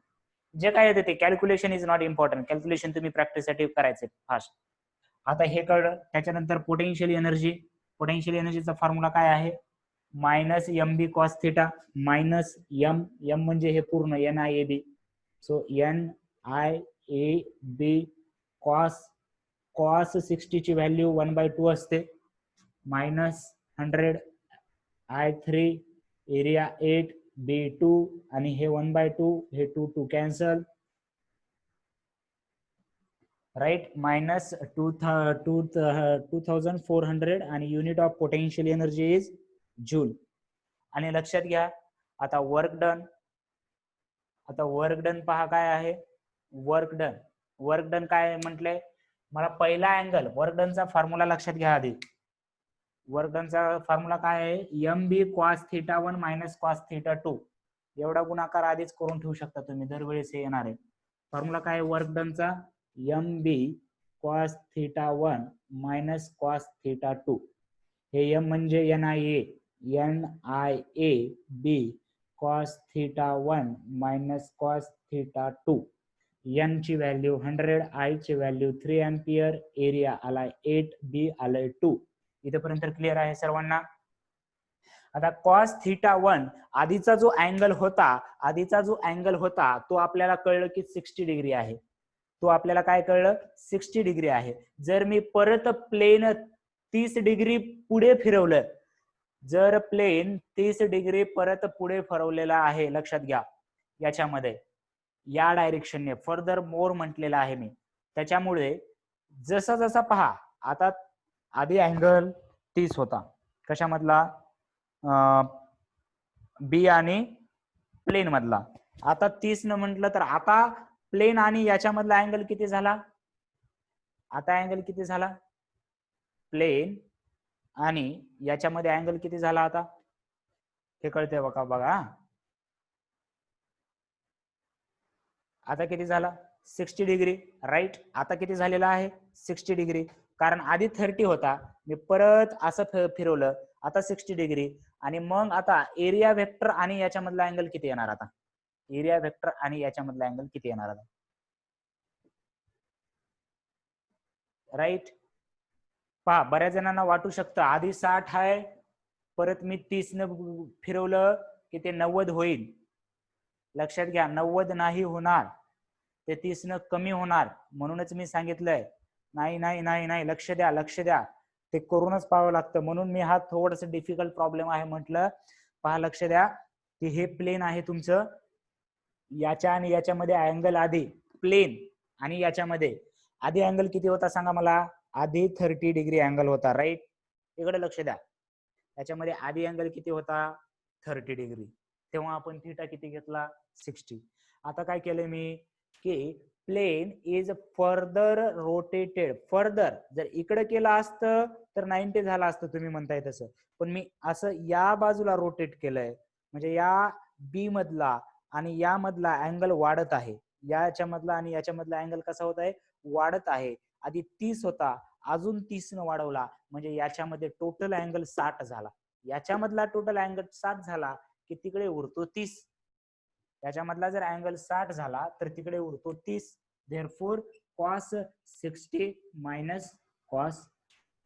जे काय येते ते. Calculation is not important. Calculation तुम्ही प्रॅक्टिससाठी करायचे फास्ट. आता हे कळलं. त्याच्यानंतर पोटेन्शियल एनर्जी. पोटेन्शियल एनर्जीचा फॉर्म्युला काय आहे? -mb cos theta minus m म्हणजे हे पूर्ण NIAB. सो NIAB cos 60 ची व्हॅल्यू 1/2 असते. -100 I3 एरिया 8 B2 आणि हे 1/2 हे 2 कॅन्सल राईट. -2400 आणि unit of potential energy is joule. आणि लक्षात घ्या आता वर्क डन पहा काय आहे. वर्क डन काय म्हटलंय मला? पहिला अँगल. वर्क डनचा फॉर्म्युला लक्षात घ्या आधी. वर्क डनचा फॉर्म्युला काय आहे? MB cos θ1 - cos θ2. एवढा गुणाकार आधीच करून ठेवू शकता तुम्ही, दरवेळेस हे येणार आहे. फॉर्म्युला काय आहे वर्क डनचा? MB cos θ1 - cos θ2. हे M म्हणजे NIAB cos θ1 - cos θ2. N ची व्हॅल्यू 100, I ची व्हॅल्यू 3 एम्पियर, एरिया आलाय 8, B आलाय 2. इथेपर्यंत क्लिअर आहे सर्वांना? आता cos θ1 आधीचा जो अँगल होता तो आपल्याला कळलं की 60 डिग्री आहे. तो आपल्याला काय कळलं? 60 डिग्री आहे. जर मी परत प्लेन 30 डिग्री पुढे फिरवलं, जर प्लेन 30 डिग्री परत पुढे फिरवलेला आहे, लक्षात घ्या याच्यामध्ये या डायरेक्शनने फर्दर मोर म्हटलेला आहे मी. त्याच्यामुळे जसा जसा पहा, आता आधी अँगल 30 होता कशामधला? बी आणि प्लेन मधला. आता 30 न म्हटलं तर आता प्लेन आणि याच्यामधला अँगल किती झाला? आता अँगल किती झाला? प्लेन आणि याच्यामध्ये अँगल किती झाला आता? हे कळतंय बघा. आता किती झाला? 60 डिग्री राईट. आता किती झालेला आहे? 60 डिग्री. कारण आधी 30 होता, मी परत असं फिरवलं, आता 60 डिग्री. आणि मग आता एरिया वेक्टर आणि याच्यामधला अँगल किती येणार? आता एरिया वेक्टर आणि याच्यामधला अँगल किती येणार आता? राईट. पहा बऱ्याच जणांना वाटू शकतं आधी 60 आहे, परत मी 30 न फिरवलं की ते 90 होईल. लक्षात घ्या 90 नाही होणार, ते 30 न कमी होणार. म्हणूनच मी सांगितलंय नाही, लक्ष द्या, ते करूनच पाहावं लागतं. म्हणून मी हा थोडंसं डिफिकल्ट प्रॉब्लेम आहे म्हटलं. पहा लक्ष द्या की हे प्लेन आहे तुमचं, याच्या आणि याच्यामध्ये अँगल आधी प्लेन, आणि याच्यामध्ये आधी अँगल किती होता सांगा मला, आधी 30 डिग्री अँगल होता, राईट. इकडे लक्ष द्या, याच्यामध्ये आधी अँगल किती होता, 30 डिग्री. तेव्हा आपण थीटा किती घेतला, 60. आता काय केलंय मी की plane is further rotated. Further जर इकडे केलं असतं तर 90 झालं असतं, तुम्ही म्हणताय तसं, पण मी असं या बाजूला रोटेट केलंय, म्हणजे या बी मधला आणि या मधला अँगल वाढत आहे, याच्या मधला आणि याच्या मधला अँगल कसा होत आहे, वाढत आहे. आधी 30 होता, अजून 30 न वाढवला, म्हणजे याच्यामध्ये टोटल अँगल 60 झाला. याच्यामधला टोटल अँगल 60 झाला की तिकडे उरतो 30. याच्यामधला जर अँगल 60 झाला तर तिकडे उरतो 30. Therefore cos 60 minus cos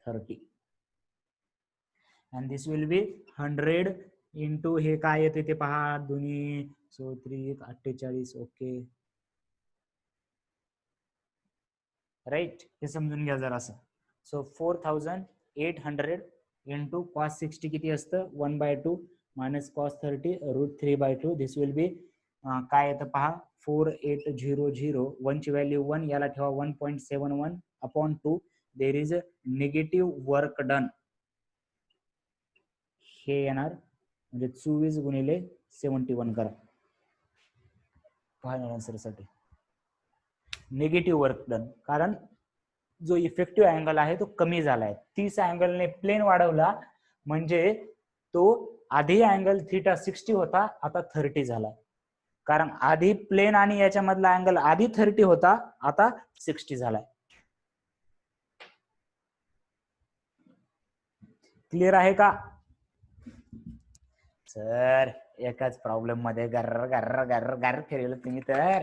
30 and this will be 100 into हे काय येते ते पहा, दोन्ही 48. Okay, right. हे समजून घ्या जरा असं. सो 4800 इंटू cos 60 किती असतं, 1/2 minus cos 30 √3/2. This will be काय येतं पहा, 4800. 1 ची व्हॅल्यू 1, याला ठेवा 1.71 upon 2. There is negative work done. हे येणार म्हणजे 24 गुणिले 71 करा फायनल आन्सर साठी. निगेटिव्ह वर्क डन, कारण जो इफेक्टिव्ह अँगल आहे तो कमी झालाय. 30 अँगलने प्लेन वाढवला म्हणजे तो आधी अँगल थीटा 60 होता, आता 30 झाला. कारण आधी प्लेन आणि याच्या मधला अँगल आधी 30 होता, आता 60 झालाय. क्लिअर आहे का सर? एकाच प्रॉब्लेम मध्ये गर्र गर्र गर्र गर्र फिरवलं तुम्ही तर.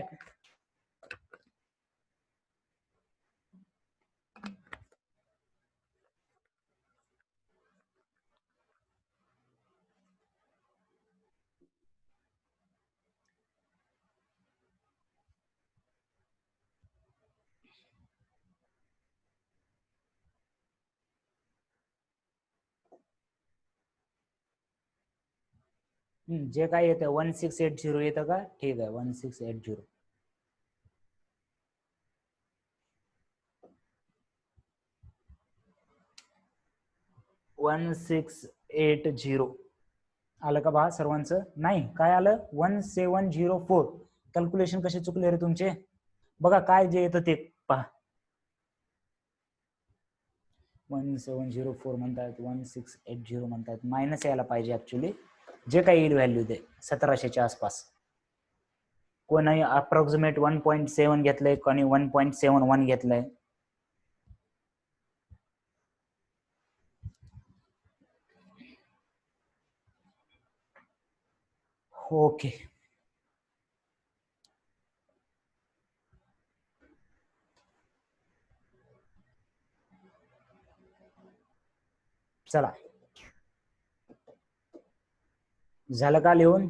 जे काय येतं 1680 येतं का, ठीक आहे 1680. आलं का बा सर्वांचं? नाही, काय आलं 1704. कॅल्क्युलेशन कसे चुकले रे तुमचे? बघा काय जे येतं ते पहा. 1704 म्हणतात, 1680 म्हणतात, मायनस यायला पाहिजे ऍक्च्युली. जे काही येईल व्हॅल्यू ते 1700च्या आसपास. कोणी अप्रॉक्सिमेट 1.7 घेतलंय, कोणी 1.71 घेतलंय. ओके, चला झालं का लिहून?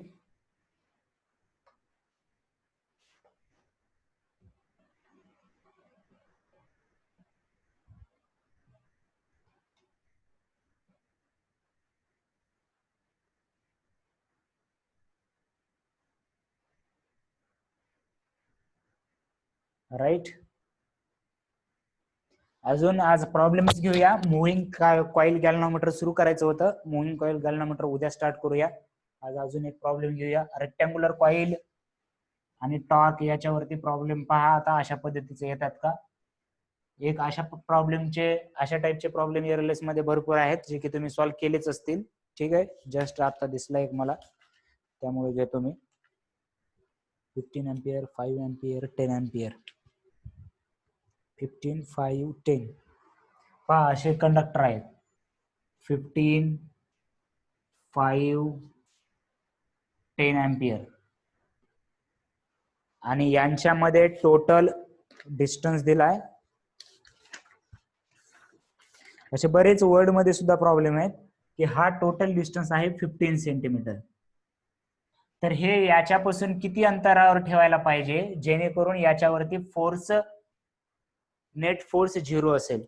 राईट. अजून आज प्रॉब्लेम्स घेऊया. मुव्हिंग कॉइल गॅल्व्हनोमीटर सुरू करायचं होतं. मुव्हिंग कॉइल गॅल्व्हनोमीटर उद्या स्टार्ट करूया. आज अजून एक प्रॉब्लेम घेऊया, रेक्टँग्युलर कॉइल आणि टॉर्क याच्यावरती प्रॉब्लेम पहा. आता अशा पद्धतीचे येतात का? एक अशा प्रॉब्लेमचे, अशा टाइपचे प्रॉब्लेम एरलेस मध्ये भरपूर आहेत जे की तुम्ही सॉल्व्ह केलेच असतील. ठीक आहे, जस्ट आता दिसला एक मला, त्यामुळे घेतो मी. 15 एम्पियर, 5 एम्पियर, 10 एम्पियर. 15, 5, 10. पहा असे कंडक्टर आहेत. 15, 5, 10 एम्पियर. आणि यांच्यामध्ये टोटल डिस्टन्स दिलाय. असे बरेच वर्ड मध्ये सुद्धा प्रॉब्लेम आहेत की हा टोटल डिस्टन्स आहे 15 सेंटीमीटर. तर हे याच्यापासून किती अंतरावर ठेवायला पाहिजे जेणेकरून याच्यावरती फोर्स, नेट फोर्स 0 असेल.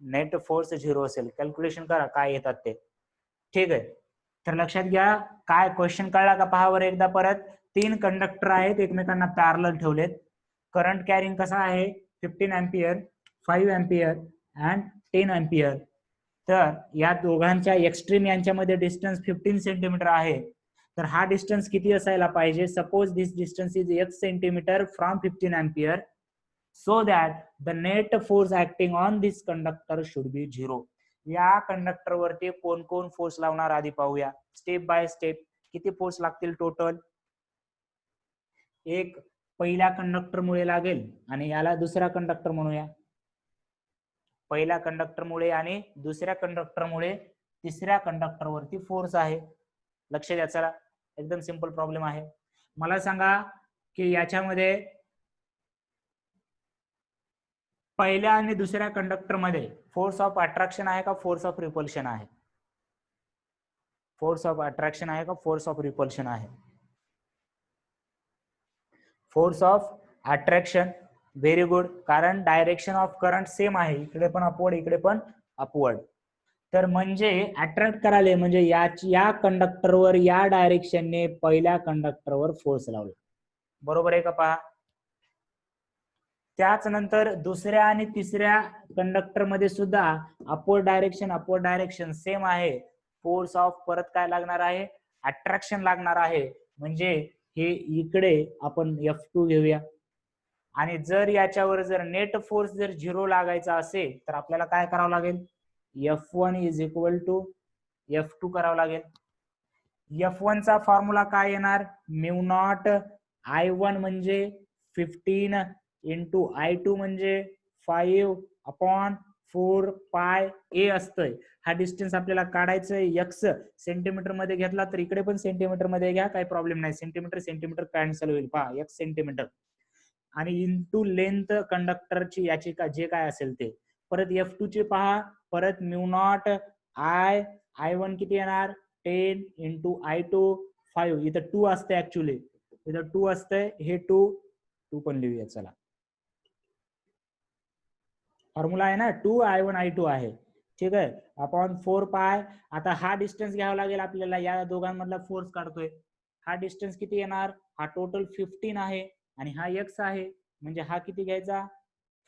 नेट फोर्स 0 असेल. कॅल्क्युलेशन करा काय येतात ते. ठीक आहे, तर लक्षात घ्या, काय क्वेश्चन कळला का पहा बरं एकदा परत. 3 कंडक्टर आहेत, एकमेकांना पॅरलल ठेवलेत. करंट कॅरिंग कसा आहे 15 अँपियर, 5 अँपियर अँड 10 अँपियर. तर या दोघांच्या एक्स्ट्रीम यांच्यामध्ये डिस्टन्स 15 सेंटीमीटर आहे. तर हा डिस्टन्स किती असायला पाहिजे? Suppose this distance is 1 centimetre from 15 ampere, so that the net force acting on this conductor should be 0. या कंडक्टर वरती कोण कोण फोर्स लावणार आधी पाहूया, स्टेप बाय स्टेप. किती फोर्स लागतील टोटल? एक पहिल्या कंडक्टर मुळे लागेल आणि याला दुसरा कंडक्टर म्हणूया. पहिल्या कंडक्टर मुळे आणि दुसऱ्या कंडक्टर मुळे तिसऱ्या कंडक्टर वरती फोर्स आहे. लक्ष द्या, चला एकदम सिंपल प्रॉब्लेम आहे. मला सांगा की याच्यामध्ये पहिल्या आणि दुसऱ्या कंडक्टर मध्ये फोर्स ऑफ अट्रॅक्शन आहे का फोर्स ऑफ रिपल्शन आहे? फोर्स ऑफ अट्रॅक्शन आहे का फोर्स ऑफ रिपल्शन आहे? Force of attraction. Very good, कारण डायरेक्शन ऑफ करंट सेम आहे, इकडे पण अपवर्ड इकडे पण अपवर्ड. तर म्हणजे अट्रॅक्ट करायला म्हणजे या कंडक्टरवर या डायरेक्शनने पहिल्या कंडक्टरवर फोर्स लावला. बरोबर आहे का पहा. त्याच नंतर दुसऱ्या आणि तिसऱ्या कंडक्टर मध्ये सुद्धा अपवर्ड डायरेक्शन सेम आहे. फोर्स ऑफ परत काय लागणार आहे? अट्रॅक्शन लागणार आहे. म्हणजे हे इकडे आपण F2 घेऊया. आणि जर याच्यावर जर नेट फोर्स जर 0 लागायचा असेल तर आपल्याला काय करावं लागेल? F1 is equal to F2 करावं लागेल. F1 चा फॉर्म्युला काय येणार? म्यू नॉट I1 म्हणजे 15 इंटू I2 म्हणजे 5 अपॉन 4 पाय ए असतंय. हा डिस्टन्स आपल्याला काढायचंय. एक्स सेंटीमीटर मध्ये घेतला तर इकडे पण सेंटीमीटर मध्ये घ्या, काही प्रॉब्लेम नाही. सेंटीमीटर कॅन्सल होईल पहा, एक्स सेंटीमीटर. आणि इंटू लेंथ कंडक्टरची याची का जे काय असेल ते. परत F2 चे पहा, परत म्यू नॉट I1 किती येणार? 10 इंटू I2 5. इथं 2 असते ऍक्च्युअली, इथं 2 असतंय, हे 2 पण लिहूया. चला, फॉर्म्युला आहे ना 2I1 I2 आहे, ठीक आहे, अपॉन 4 पाय. आता हा डिस्टन्स घ्यावा लागेल आपल्याला, या दोघांमधला फोर्स काढतोय. हा डिस्टन्स किती येणार? हा टोटल 15 आहे आणि हा x आहे, म्हणजे हा किती घ्यायचा?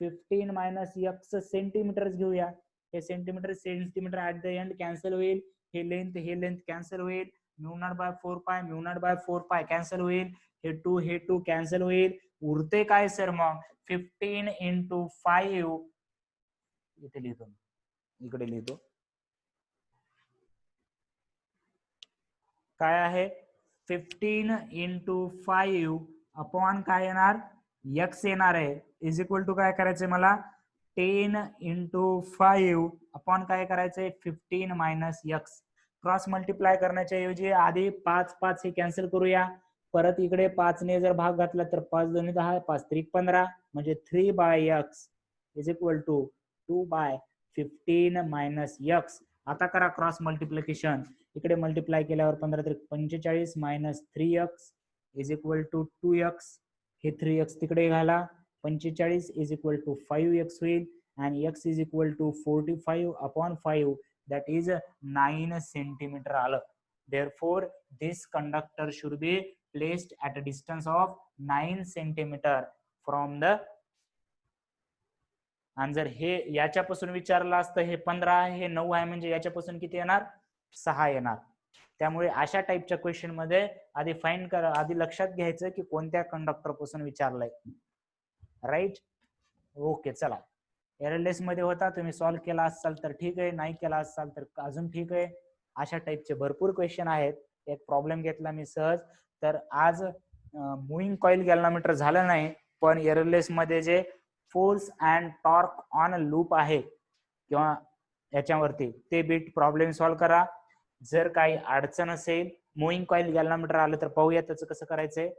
15 मायनस x सेंटीमीटर घेऊया. हे centimetre at the end cancel होईल. हे लेंथ कॅन्सल होईल. म्यू नॉट बाय 4 पाय, म्यू नॉट बाय 4 पाय कॅन्सल होईल. हे 2 कॅन्सल होईल. उरते काय सर मग? 15 इंटू 5 इथे लिहितो, इकडे लिहितो. काय आहे? 15 इंटू 5 अपॉन काय येणार? एक्स येणार आहे, इज इक्वल टू काय करायचंय मला? 10 इंटू 5 अपॉन काय करायचंय? 15 मायनस एक्स. क्रॉस मल्टिप्लाय करण्याच्या ऐवजी आधी 5 हे कॅन्सल करूया. परत इकडे 5 ने जर भाग घातला तर 5 2 10, 5 3 15, म्हणजे 3 by x is equal to 2 by 15 minus x. आता करा क्रॉस मल्टिप्लिकेशन. इकडे मल्टिप्लाय केल्यावर 15 3 45 minus 3x is equal to 2x. हे 3x तिकडे घाला. 45 इज इक्वल टू 5x होईल आणि x is equal to 45 upon 5, that is 9 centimetre आलं. Therefore, this conductor should be placed at a distance of 9 centimeter from the. आणि जर हे याच्यापासून विचारलं असतं, हे 15 आहे, हे 9 आहे, म्हणजे याच्यापासून किती येणार? 6 येणार. त्यामुळे अशा टाइपच्या क्वेश्चन मध्ये आधी फाइंड करा, आधी लक्षात घ्यायचं की कोणत्या कंडक्टर पासून विचारलंय. Right, okay. चला, एररलेस मध्ये होता, तुम्ही सॉल्व्ह केला असाल तर ठीक आहे, नाही केला असाल तर अजून ठीक आहे. अशा टाइपचे भरपूर क्वेश्चन आहेत. एक प्रॉब्लेम घेतला मी सहज. तर आज मुव्हिंग कॉइल गॅल्व्हनोमीटर झालं नाही, पण एररलेस मध्ये जे force and torque on loop आहे किंवा याच्यावरती ते बीट प्रॉब्लेम सॉल्व्ह करा. जर काही अडचण असेल, मुव्हिंग कॉइल गॅल्व्हनोमीटर आलं तर पाहूया त्याचं कसं करायचंय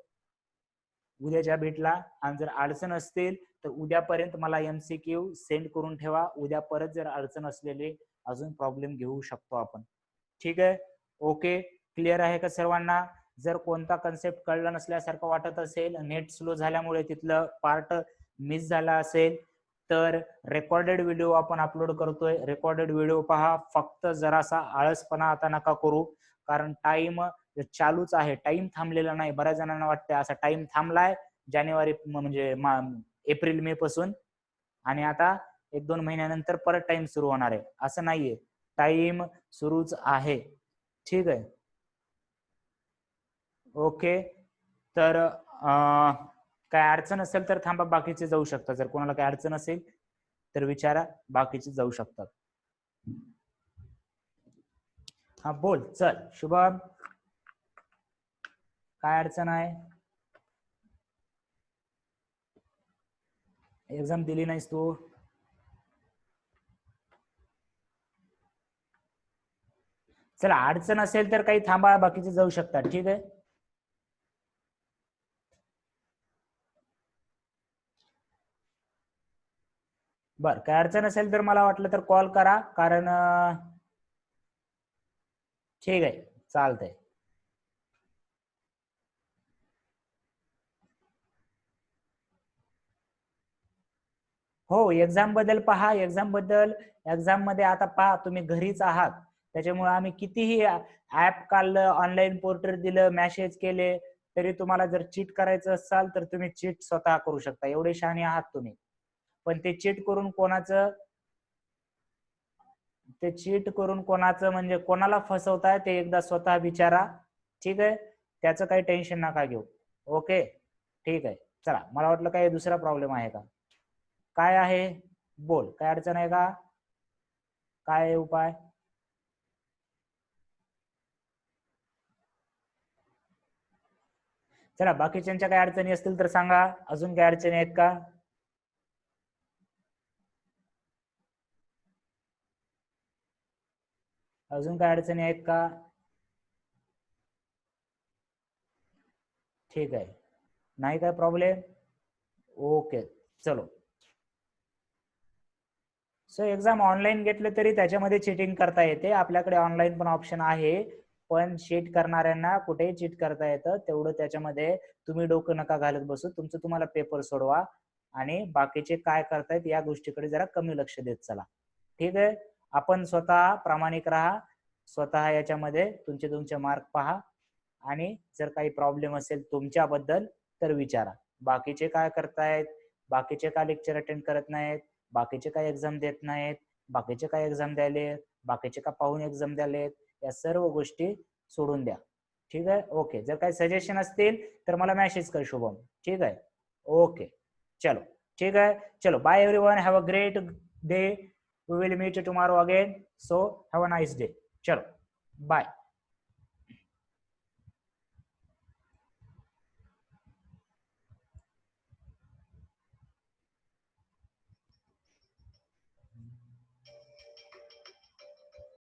उद्याच्या बीटला. आणि जर अडचण असतील तर उद्यापर्यंत मला MCQ सेंड करून ठेवा. उद्या परत जर अडचण असलेली अजून प्रॉब्लेम घेऊ शकतो आपण. ठीक आहे, ओके. क्लिअर आहे का सर्वांना? जर कोणता कन्सेप्ट कळला नसल्यासारखं वाटत असेल, नेट स्लो झाल्यामुळे तिथलं पार्ट मिस झाला असेल, तर रेकॉर्डेड व्हिडिओ आपण अपलोड करतोय. रेकॉर्डेड व्हिडिओ पहा. फक्त जरासा आळसपणा आता नका करू. कारण टाइम चालूच आहे, टाइम थांबलेला नाही. बऱ्याच जणांना वाटतं असा टाइम थांबलाय जानेवारी म्हणजे एप्रिल मे पासून आणि आता 1-2 महिन्यानंतर परत टाइम सुरू होणार आहे, असं नाहीये. टाइम सुरूच आहे. ठीक आहे. ओके. तर काय अडचण असेल तर थांबा, बाकीचे जाऊ शकतात. जर कोणाला काय अडचण असेल तर विचारा, बाकीचे जाऊ शकतात. हा बोल, चल शुभम, काय अडचण आहे? एक्झाम दिली नाहीस तू? चला, अडचण असेल तर काही थांबा, बाकीचे जाऊ शकतात. ठीक आहे. बर, काय अडचण असेल तर मला वाटलं तर कॉल करा, कारण ठीक आहे, चालतंय. हो, एक्झाम बद्दल पहा. एक्झाम मध्ये आता पहा, तुम्ही घरीच आहात, त्याच्यामुळे आम्ही कितीही ऍप काढलं, ऑनलाईन पोर्टल दिलं, मेसेज केले, तरी तुम्हाला जर चीट करायचं असाल तर तुम्ही चीट स्वतः करू शकता. एवढे शहाणे आहात तुम्ही. पण ते चीट करून कोणाचं म्हणजे कोणाला फसवताय ते एकदा स्वतः विचारा. ठीक आहे, त्याचं काही टेन्शन नका घेऊ. ओके, ठीक आहे. चला, मला वाटलं काही दुसरा प्रॉब्लेम आहे का? काय आहे? बोल, काय अडचण आहे का? काय आहे उपाय? चला, बाकीच्यांच्या काय अडचणी असतील तर सांगा. अजून काय अडचणी आहेत का? अजून काय अडचणी आहेत का? ठीक आहे, नाही काय प्रॉब्लेम? ओके, चलो. सो एक्झाम ऑनलाईन घेतले तरी त्याच्यामध्ये चिटिंग करता येते. आपल्याकडे ऑनलाईन पण ऑप्शन आहे, पण चीट करणाऱ्यांना कुठेही चीट करता येतं. तेवढं त्याच्यामध्ये तुम्ही डोकं नका घालत बसू. तुमचं तुम्हाला पेपर सोडवा आणि बाकीचे काय करतायत या गोष्टीकडे जरा कमी लक्ष देत चला. ठीक आहे. आपण स्वतः प्रामाणिक राहा, स्वतः याच्यामध्ये तुमचे मार्क पहा आणि जर काही प्रॉब्लेम असेल तुमच्याबद्दल तर विचारा. बाकीचे काय करतायत, बाकीचे काय लेक्चर अटेंड करत नाहीत, बाकीचे काय एक्झाम देत नाहीत, बाकीचे काय एक्झाम द्यायले, बाकीचे का पाहून एक्झाम द्यायलेत, या सर्व गोष्टी सोडून द्या. ठीक आहे. ओके, जर काही सजेशन असतील तर मला मेसेज कर शुभम. ठीक आहे. ओके, चलो. ठीक है, चलो, bye everyone, have a great day. We will meet tomorrow again. So have a nice day. चलो, बाय.